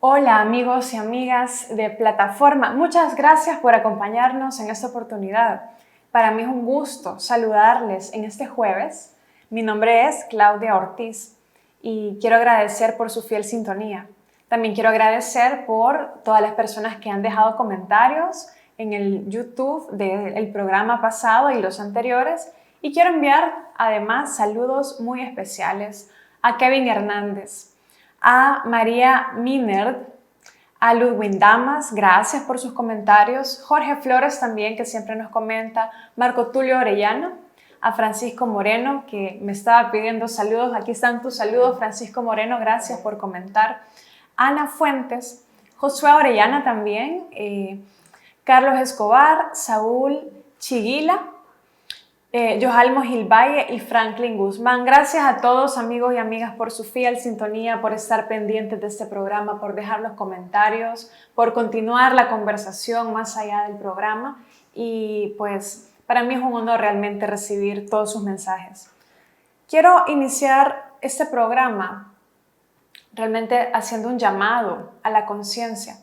Hola amigos y amigas de plataforma, muchas gracias por acompañarnos en esta oportunidad. Para mí es un gusto saludarles en este jueves. Mi nombre es Claudia Ortiz y quiero agradecer por su fiel sintonía. También quiero agradecer por todas las personas que han dejado comentarios en el YouTube del programa pasado y los anteriores. Y quiero enviar además saludos muy especiales a Kevin Hernández, a María Minerd, a Ludwin Damas, gracias por sus comentarios, Jorge Flores también, que siempre nos comenta, Marco Tulio Orellana, a Francisco Moreno, que me estaba pidiendo saludos, aquí están tus saludos, Francisco Moreno, gracias por comentar, Ana Fuentes, Josué Orellana también, Carlos Escobar, Saúl Chiguila, Yojalmo Gilvalle y Franklin Guzmán. Gracias a todos amigos y amigas por su fiel sintonía, por estar pendientes de este programa, por dejar los comentarios, por continuar la conversación más allá del programa y pues para mí es un honor realmente recibir todos sus mensajes. Quiero iniciar este programa realmente haciendo un llamado a la conciencia,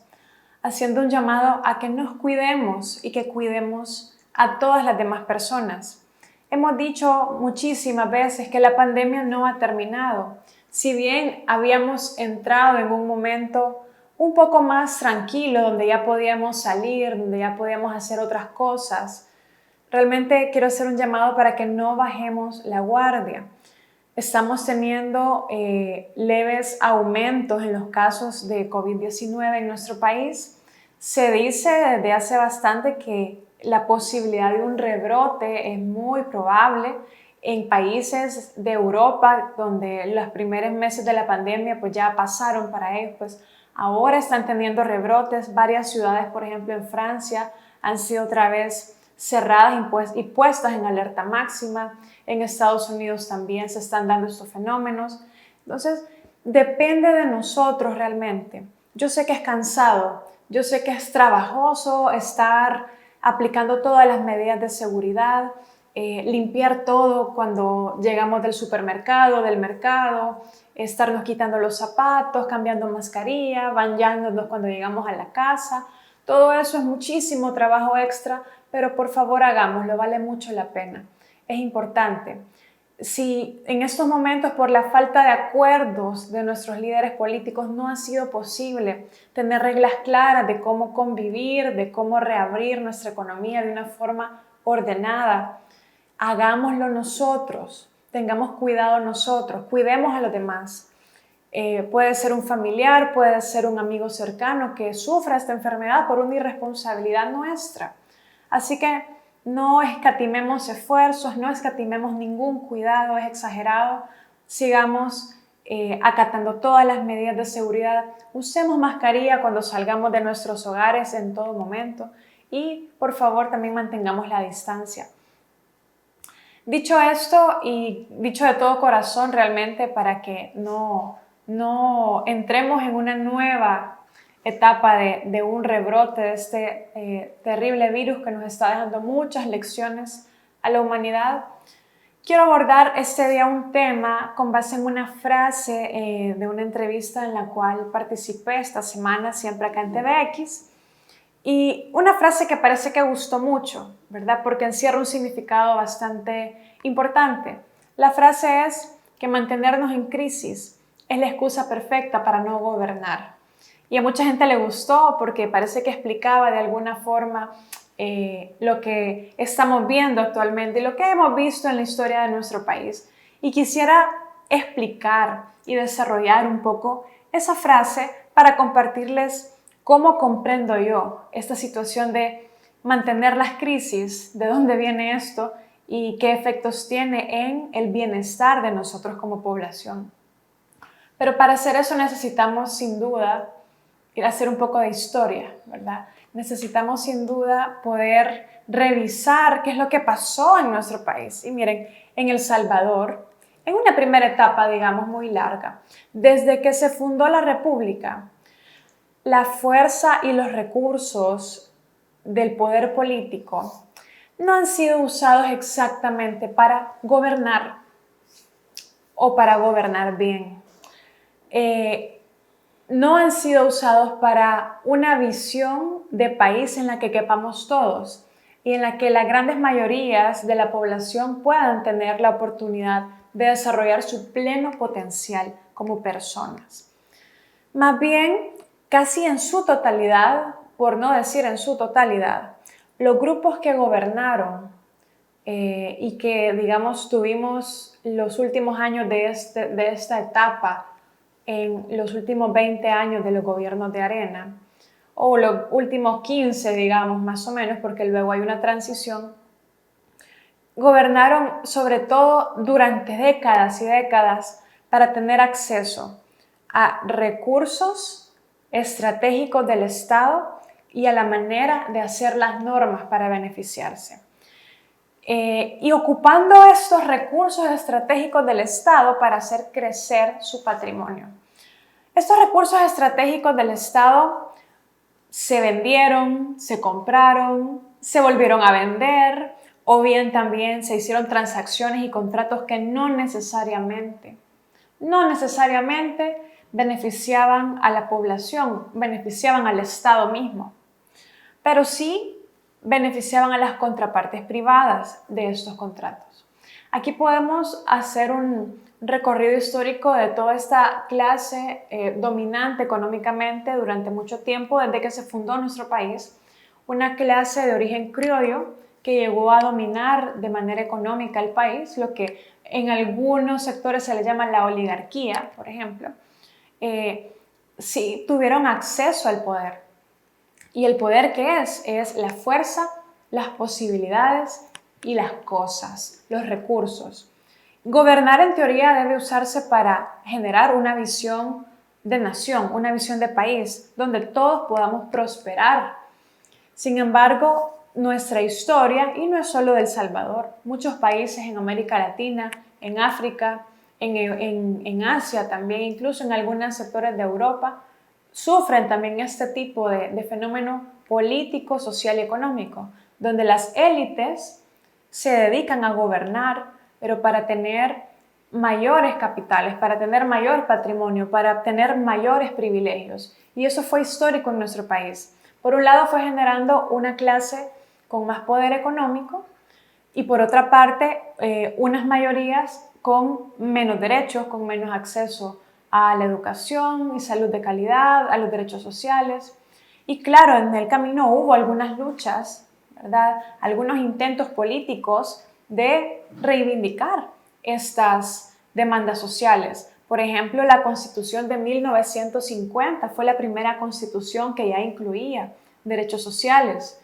haciendo un llamado a que nos cuidemos y que cuidemos a todas las demás personas. Hemos dicho muchísimas veces que la pandemia no ha terminado. Si bien habíamos entrado en un momento un poco más tranquilo, donde ya podíamos salir, donde ya podíamos hacer otras cosas, realmente quiero hacer un llamado para que no bajemos la guardia. Estamos teniendo leves aumentos en los casos de COVID-19 en nuestro país. Se dice desde hace bastante que la posibilidad de un rebrote es muy probable en países de Europa donde los primeros meses de la pandemia pues ya pasaron para ellos, pues ahora están teniendo rebrotes. Varias ciudades, por ejemplo en Francia, han sido otra vez cerradas y puestas en alerta máxima. En Estados Unidos también se están dando estos fenómenos. Entonces, depende de nosotros realmente. Yo sé que es cansado, yo sé que es trabajoso estar aplicando todas las medidas de seguridad, limpiar todo cuando llegamos del supermercado, del mercado, estarnos quitando los zapatos, cambiando mascarilla, bañándonos cuando llegamos a la casa. Todo eso es muchísimo trabajo extra, pero por favor hagámoslo, vale mucho la pena. Es importante. Si en estos momentos por la falta de acuerdos de nuestros líderes políticos no ha sido posible tener reglas claras de cómo convivir, de cómo reabrir nuestra economía de una forma ordenada, hagámoslo nosotros, tengamos cuidado nosotros, cuidemos a los demás. Puede ser un familiar, puede ser un amigo cercano que sufra esta enfermedad por una irresponsabilidad nuestra. Así que no escatimemos esfuerzos, no escatimemos ningún cuidado, es exagerado. Sigamos acatando todas las medidas de seguridad. Usemos mascarilla cuando salgamos de nuestros hogares en todo momento y por favor también mantengamos la distancia. Dicho esto y dicho de todo corazón realmente para que no entremos en una nueva etapa de un rebrote de este terrible virus que nos está dejando muchas lecciones a la humanidad, quiero abordar este día un tema con base en una frase de una entrevista en la cual participé esta semana, siempre acá en TVX, y una frase que parece que gustó mucho, ¿verdad? Porque encierra un significado bastante importante. La frase es que mantenernos en crisis es la excusa perfecta para no gobernar. Y a mucha gente le gustó porque parece que explicaba de alguna forma lo que estamos viendo actualmente y lo que hemos visto en la historia de nuestro país. Y quisiera explicar y desarrollar un poco esa frase para compartirles cómo comprendo yo esta situación de mantener las crisis, de dónde viene esto y qué efectos tiene en el bienestar de nosotros como población. Pero para hacer eso necesitamos sin duda ir a hacer un poco de historia, ¿verdad? Necesitamos sin duda poder revisar qué es lo que pasó en nuestro país. Y miren, en El Salvador, en una primera etapa, digamos, muy larga, desde que se fundó la República, la fuerza y los recursos del poder político no han sido usados exactamente para gobernar o para gobernar bien. no han sido usados para una visión de país en la que quepamos todos y en la que las grandes mayorías de la población puedan tener la oportunidad de desarrollar su pleno potencial como personas. Más bien, casi en su totalidad, por no decir en su totalidad, los grupos que gobernaron y que, digamos, tuvimos los últimos años de esta etapa en los últimos 20 años de los gobiernos de Arena, o los últimos 15, digamos, más o menos, porque luego hay una transición, gobernaron sobre todo durante décadas y décadas para tener acceso a recursos estratégicos del Estado y a la manera de hacer las normas para beneficiarse. Y ocupando estos recursos estratégicos del Estado para hacer crecer su patrimonio. Estos recursos estratégicos del Estado se vendieron, se compraron, se volvieron a vender, o bien también se hicieron transacciones y contratos que no necesariamente beneficiaban a la población, beneficiaban al Estado mismo, pero sí beneficiaban a las contrapartes privadas de estos contratos. Aquí podemos hacer un recorrido histórico de toda esta clase dominante económicamente durante mucho tiempo, desde que se fundó nuestro país, una clase de origen criollo que llegó a dominar de manera económica el país, lo que en algunos sectores se le llama la oligarquía, por ejemplo. Sí, tuvieron acceso al poder. ¿Y el poder qué es? Es la fuerza, las posibilidades y las cosas, los recursos. Gobernar en teoría debe usarse para generar una visión de nación, una visión de país, donde todos podamos prosperar. Sin embargo, nuestra historia, y no es solo de El Salvador, muchos países en América Latina, en África, en Asia también, incluso en algunos sectores de Europa, sufren también este tipo de fenómeno político, social y económico, donde las élites se dedican a gobernar, pero para tener mayores capitales, para tener mayor patrimonio, para tener mayores privilegios. Y eso fue histórico en nuestro país. Por un lado fue generando una clase con más poder económico y por otra parte unas mayorías con menos derechos, con menos acceso a la educación y salud de calidad, a los derechos sociales. Y claro, en el camino hubo algunas luchas, ¿verdad? Algunos intentos políticos de reivindicar estas demandas sociales. Por ejemplo, la Constitución de 1950 fue la primera constitución que ya incluía derechos sociales,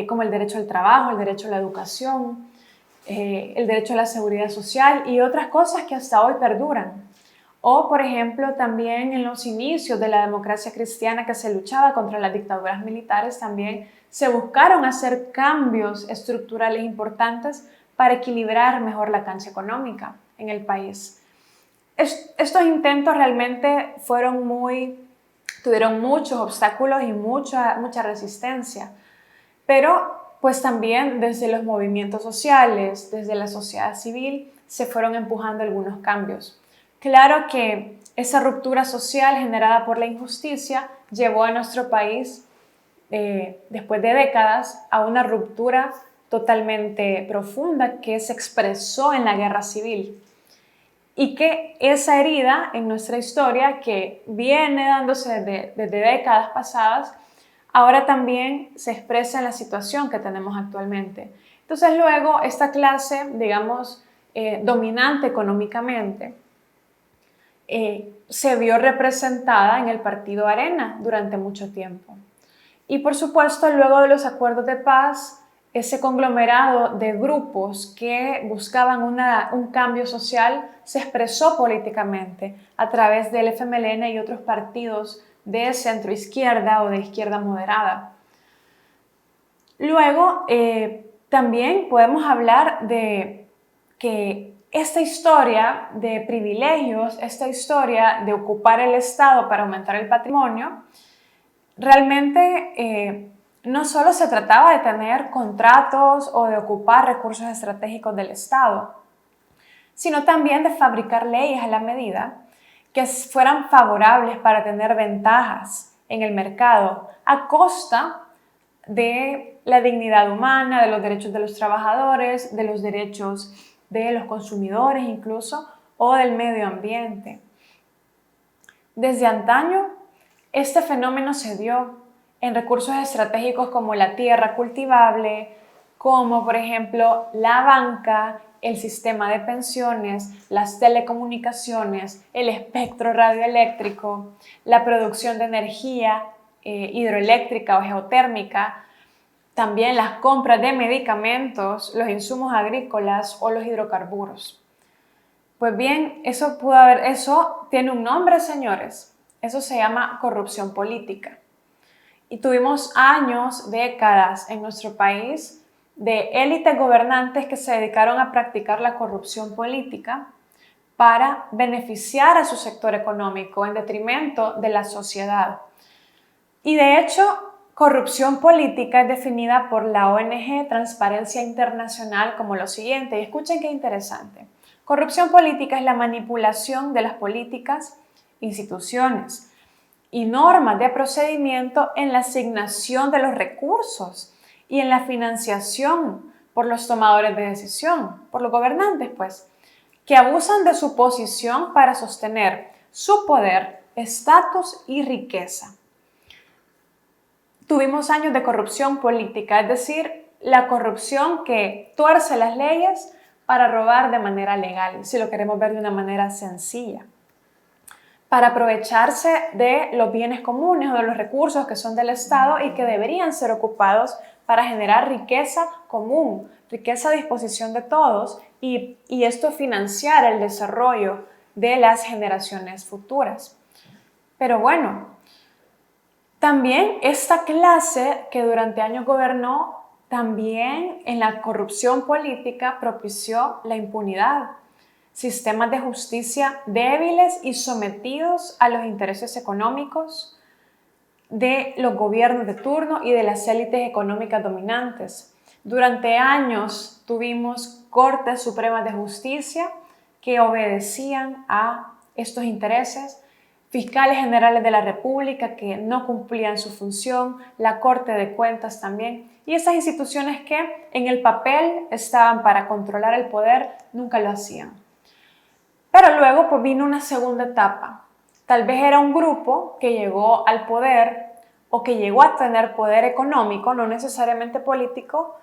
como el derecho al trabajo, el derecho a la educación, el derecho a la seguridad social y otras cosas que hasta hoy perduran. O, por ejemplo, también en los inicios de la democracia cristiana que se luchaba contra las dictaduras militares, también se buscaron hacer cambios estructurales importantes para equilibrar mejor la cancha económica en el país. Estos intentos realmente tuvieron muchos obstáculos y mucha resistencia, pero pues también desde los movimientos sociales, desde la sociedad civil, se fueron empujando algunos cambios. Claro que esa ruptura social generada por la injusticia llevó a nuestro país, después de décadas, a una ruptura totalmente profunda que se expresó en la guerra civil. Y que esa herida en nuestra historia, que viene dándose desde décadas pasadas, ahora también se expresa en la situación que tenemos actualmente. Entonces luego esta clase, digamos, dominante económicamente, se vio representada en el partido Arena durante mucho tiempo. Y por supuesto, luego de los acuerdos de paz, ese conglomerado de grupos que buscaban un cambio social se expresó políticamente a través del FMLN y otros partidos de centroizquierda o de izquierda moderada. Luego, también podemos hablar de que esta historia de privilegios, esta historia de ocupar el Estado para aumentar el patrimonio, realmente no solo se trataba de tener contratos o de ocupar recursos estratégicos del Estado, sino también de fabricar leyes a la medida que fueran favorables para tener ventajas en el mercado a costa de la dignidad humana, de los derechos de los trabajadores, de los derechos de los consumidores incluso, o del medio ambiente. Desde antaño, este fenómeno se dio en recursos estratégicos como la tierra cultivable, como por ejemplo la banca, el sistema de pensiones, las telecomunicaciones, el espectro radioeléctrico, la producción de energía hidroeléctrica o geotérmica, también las compras de medicamentos, los insumos agrícolas o los hidrocarburos. Pues bien, eso tiene un nombre, señores. Eso se llama corrupción política. Y tuvimos años, décadas en nuestro país de élites gobernantes que se dedicaron a practicar la corrupción política para beneficiar a su sector económico en detrimento de la sociedad. Y de hecho, corrupción política es definida por la ONG Transparencia Internacional como lo siguiente, y escuchen qué interesante. Corrupción política es la manipulación de las políticas, instituciones y normas de procedimiento en la asignación de los recursos y en la financiación por los tomadores de decisión, por los gobernantes, pues, que abusan de su posición para sostener su poder, estatus y riqueza. Tuvimos años de corrupción política, es decir, la corrupción que tuerce las leyes para robar de manera legal, si lo queremos ver de una manera sencilla, para aprovecharse de los bienes comunes o de los recursos que son del Estado y que deberían ser ocupados para generar riqueza común, riqueza a disposición de todos y esto financiar el desarrollo de las generaciones futuras. Pero bueno, también esta clase que durante años gobernó, también en la corrupción política propició la impunidad, sistemas de justicia débiles y sometidos a los intereses económicos de los gobiernos de turno y de las élites económicas dominantes. Durante años tuvimos Cortes Supremas de Justicia que obedecían a estos intereses, fiscales generales de la República que no cumplían su función, la Corte de Cuentas también, y esas instituciones que en el papel estaban para controlar el poder, nunca lo hacían. Pero luego pues vino una segunda etapa. Tal vez era un grupo que llegó al poder o que llegó a tener poder económico, no necesariamente político,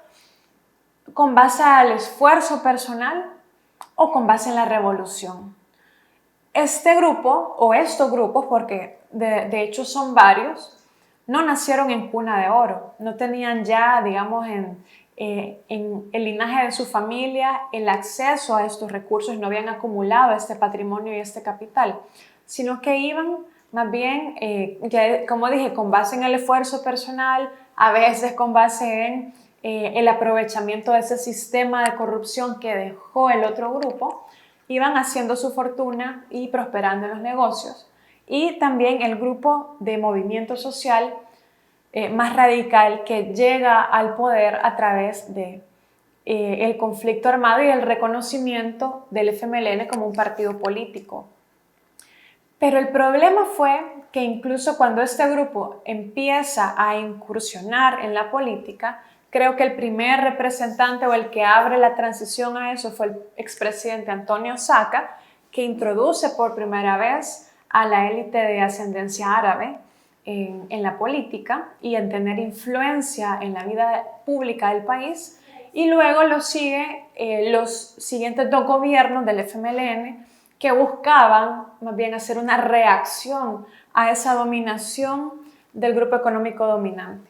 con base al esfuerzo personal o con base en la revolución. Este grupo o estos grupos, porque de hecho son varios, no nacieron en cuna de oro, no tenían ya, digamos, en el linaje de su familia el acceso a estos recursos, no habían acumulado este patrimonio y este capital, sino que iban más bien, ya, como dije, con base en el esfuerzo personal, a veces con base en el aprovechamiento de ese sistema de corrupción que dejó el otro grupo, iban haciendo su fortuna y prosperando en los negocios. Y también el grupo de movimiento social más radical que llega al poder a través de el conflicto armado y el reconocimiento del FMLN como un partido político. Pero el problema fue que incluso cuando este grupo empieza a incursionar en la política, creo que el primer representante o el que abre la transición a eso fue el expresidente Antonio Saca, que introduce por primera vez a la élite de ascendencia árabe en la política y en tener influencia en la vida pública del país. Y luego lo sigue los siguientes dos gobiernos del FMLN que buscaban más bien hacer una reacción a esa dominación del grupo económico dominante.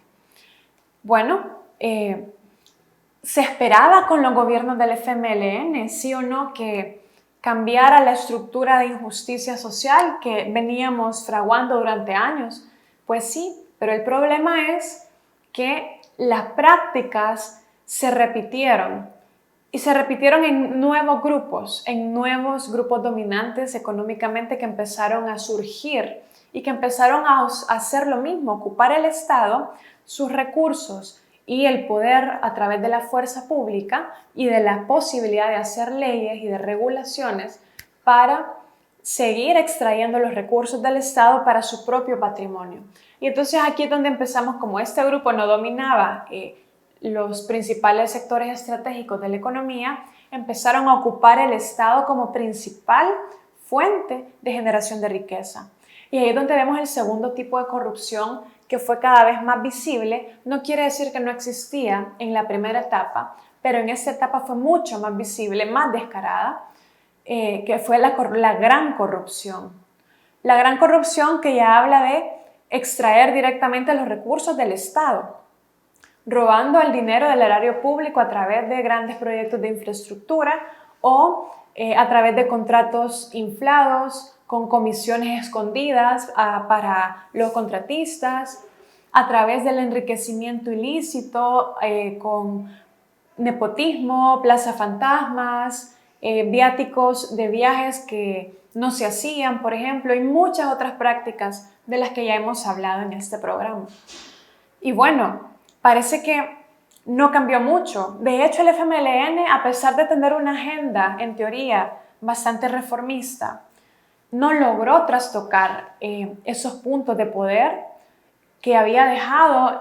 Bueno, se esperaba con los gobiernos del FMLN, sí o no, que cambiara la estructura de injusticia social que veníamos fraguando durante años. Pues sí, pero el problema es que las prácticas se repitieron y se repitieron en nuevos grupos dominantes económicamente que empezaron a surgir y que empezaron a hacer lo mismo, ocupar el Estado, sus recursos y el poder a través de la fuerza pública y de la posibilidad de hacer leyes y de regulaciones para seguir extrayendo los recursos del Estado para su propio patrimonio. Y entonces aquí es donde empezamos, como este grupo no dominaba los principales sectores estratégicos de la economía, empezaron a ocupar el Estado como principal fuente de generación de riqueza. Y ahí es donde vemos el segundo tipo de corrupción que fue cada vez más visible. No quiere decir que no existía en la primera etapa, pero en esta etapa fue mucho más visible, más descarada, que fue la gran corrupción. La gran corrupción que ya habla de extraer directamente los recursos del Estado, robando el dinero del erario público a través de grandes proyectos de infraestructura o a través de contratos inflados, con comisiones escondidas para los contratistas, a través del enriquecimiento ilícito, con nepotismo, plaza fantasmas, viáticos de viajes que no se hacían, por ejemplo, y muchas otras prácticas de las que ya hemos hablado en este programa. Y bueno, parece que no cambió mucho. De hecho, el FMLN, a pesar de tener una agenda, en teoría, bastante reformista, no logró trastocar esos puntos de poder que había dejado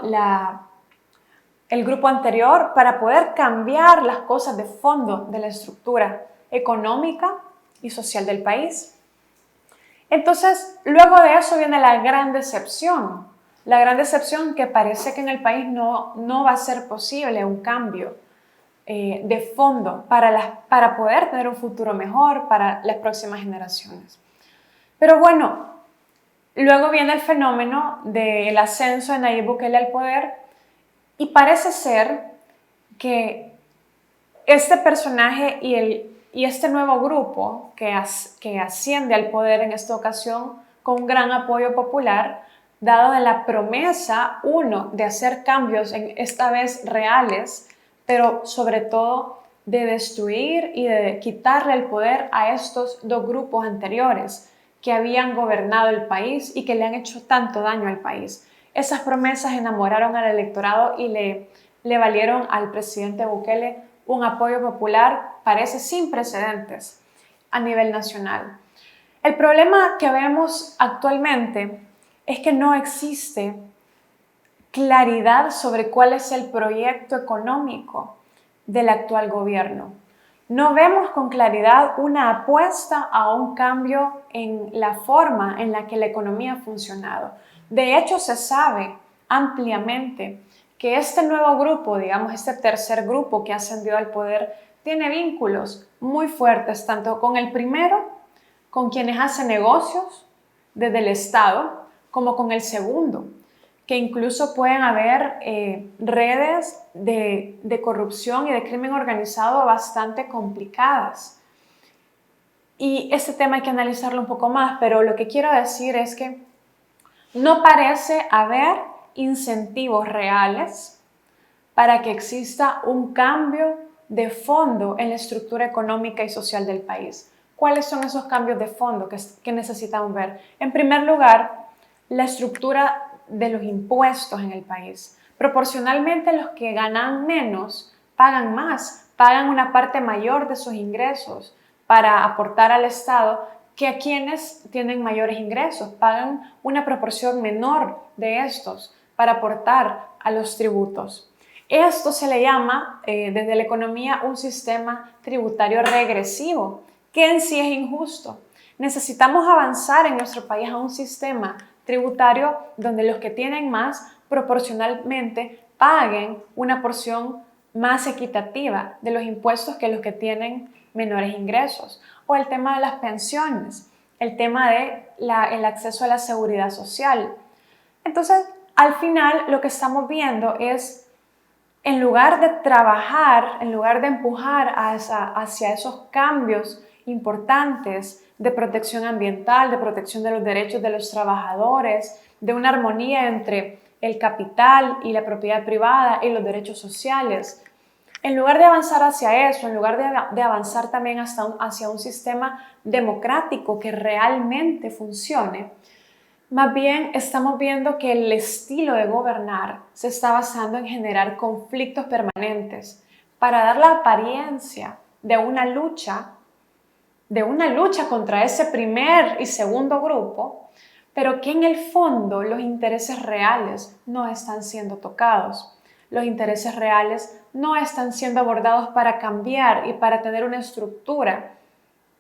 el grupo anterior para poder cambiar las cosas de fondo de la estructura económica y social del país. Entonces, luego de eso viene la gran decepción que parece que en el país no va a ser posible un cambio de fondo para poder tener un futuro mejor para las próximas generaciones. Pero bueno, luego viene el fenómeno del ascenso de Nayib Bukele al poder y parece ser que este personaje y este nuevo grupo que asciende al poder en esta ocasión con un gran apoyo popular, dado de la promesa, uno, de hacer cambios esta vez reales, pero sobre todo de destruir y de quitarle el poder a estos dos grupos anteriores que habían gobernado el país y que le han hecho tanto daño al país. Esas promesas enamoraron al electorado y le valieron al presidente Bukele un apoyo popular, parece sin precedentes a nivel nacional. El problema que vemos actualmente es que no existe claridad sobre cuál es el proyecto económico del actual gobierno. No vemos con claridad una apuesta a un cambio en la forma en la que la economía ha funcionado. De hecho, se sabe ampliamente que este nuevo grupo, digamos este tercer grupo que ha ascendido al poder, tiene vínculos muy fuertes, tanto con el primero, con quienes hacen negocios desde el Estado, como con el segundo, que incluso pueden haber redes de corrupción y de crimen organizado bastante complicadas. Y este tema hay que analizarlo un poco más, pero lo que quiero decir es que no parece haber incentivos reales para que exista un cambio de fondo en la estructura económica y social del país. ¿Cuáles son esos cambios de fondo que necesitamos ver? En primer lugar, la estructura de los impuestos en el país. Proporcionalmente, los que ganan menos pagan más, pagan una parte mayor de sus ingresos para aportar al Estado que a quienes tienen mayores ingresos, pagan una proporción menor de estos para aportar a los tributos. Esto se le llama desde la economía un sistema tributario regresivo, que en sí es injusto. Necesitamos avanzar en nuestro país a un sistema tributario donde los que tienen más proporcionalmente paguen una porción más equitativa de los impuestos que los que tienen menores ingresos. O el tema de las pensiones, el tema del acceso a la seguridad social. Entonces, al final lo que estamos viendo es, en lugar de trabajar, en lugar de empujar hacia esos cambios importantes de protección ambiental, de protección de los derechos de los trabajadores, de una armonía entre el capital y la propiedad privada y los derechos sociales, en lugar de avanzar hacia eso, en lugar de avanzar también hacia un sistema democrático que realmente funcione, más bien estamos viendo que el estilo de gobernar se está basando en generar conflictos permanentes para dar la apariencia de una lucha de una lucha contra ese primer y segundo grupo, pero que en el fondo los intereses reales no están siendo tocados. Los intereses reales no están siendo abordados para cambiar y para tener una estructura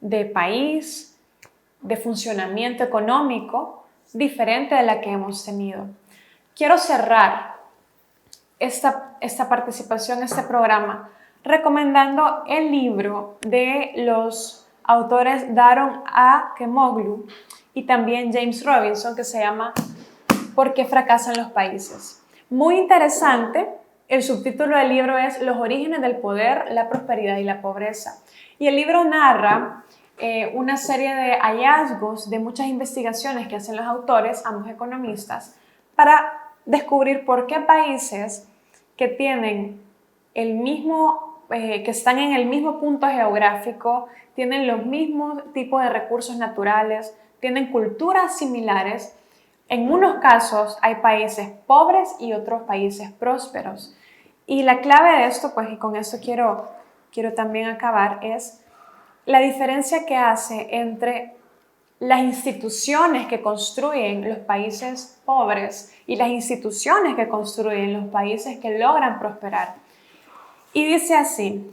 de país, de funcionamiento económico diferente de la que hemos tenido. Quiero cerrar esta participación, este programa, recomendando el libro de los autores Daron Acemoglu y también James Robinson, que se llama ¿Por qué fracasan los países? Muy interesante. El subtítulo del libro es Los orígenes del poder, la prosperidad y la pobreza. Y el libro narra una serie de hallazgos de muchas investigaciones que hacen los autores, ambos economistas, para descubrir por qué países que tienen el mismo, que están en el mismo punto geográfico, tienen los mismos tipos de recursos naturales, tienen culturas similares. En unos casos hay países pobres y otros países prósperos. Y la clave de esto, pues, y con esto quiero también acabar, es la diferencia que hace entre las instituciones que construyen los países pobres y las instituciones que construyen los países que logran prosperar. Y dice así: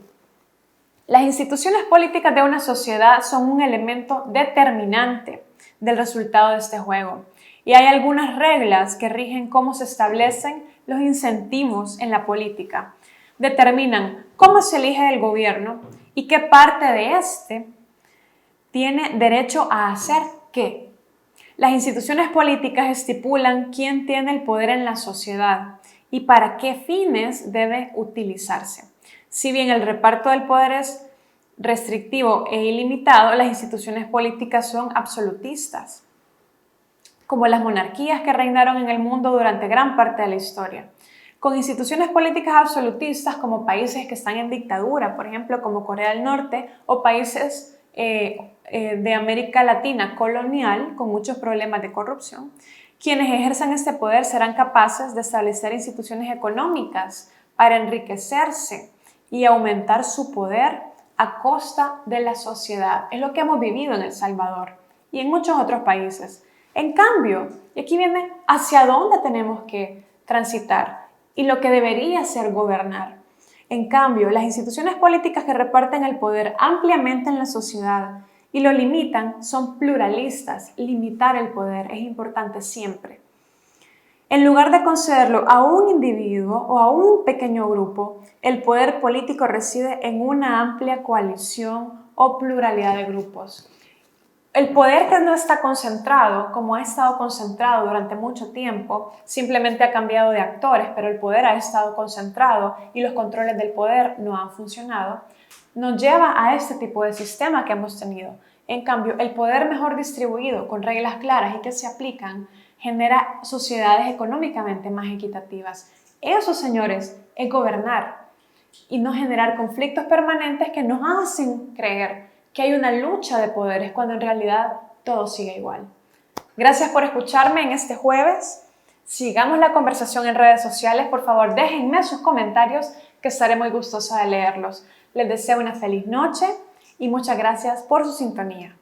las instituciones políticas de una sociedad son un elemento determinante del resultado de este juego. Y hay algunas reglas que rigen cómo se establecen los incentivos en la política. Determinan cómo se elige el gobierno y qué parte de este tiene derecho a hacer qué. Las instituciones políticas estipulan quién tiene el poder en la sociedad y para qué fines debe utilizarse. Si bien el reparto del poder es restrictivo e ilimitado, las instituciones políticas son absolutistas, como las monarquías que reinaron en el mundo durante gran parte de la historia. Con instituciones políticas absolutistas como países que están en dictadura, por ejemplo, como Corea del Norte, o países de América Latina colonial con muchos problemas de corrupción, quienes ejerzan este poder serán capaces de establecer instituciones económicas para enriquecerse y aumentar su poder a costa de la sociedad. Es lo que hemos vivido en El Salvador y en muchos otros países. En cambio, y aquí viene hacia dónde tenemos que transitar y lo que debería ser gobernar. En cambio, las instituciones políticas que reparten el poder ampliamente en la sociedad y lo limitan son pluralistas. Limitar el poder es importante siempre. En lugar de concederlo a un individuo o a un pequeño grupo, el poder político reside en una amplia coalición o pluralidad de grupos. El poder que no está concentrado, como ha estado concentrado durante mucho tiempo, simplemente ha cambiado de actores, pero el poder ha estado concentrado y los controles del poder no han funcionado, nos lleva a este tipo de sistema que hemos tenido. En cambio, el poder mejor distribuido, con reglas claras y que se aplican, genera sociedades económicamente más equitativas. Eso, señores, es gobernar y no generar conflictos permanentes que nos hacen creer que hay una lucha de poderes cuando en realidad todo sigue igual. Gracias por escucharme en este jueves. Sigamos la conversación en redes sociales. Por favor, déjenme sus comentarios que estaré muy gustosa de leerlos. Les deseo una feliz noche y muchas gracias por su sintonía.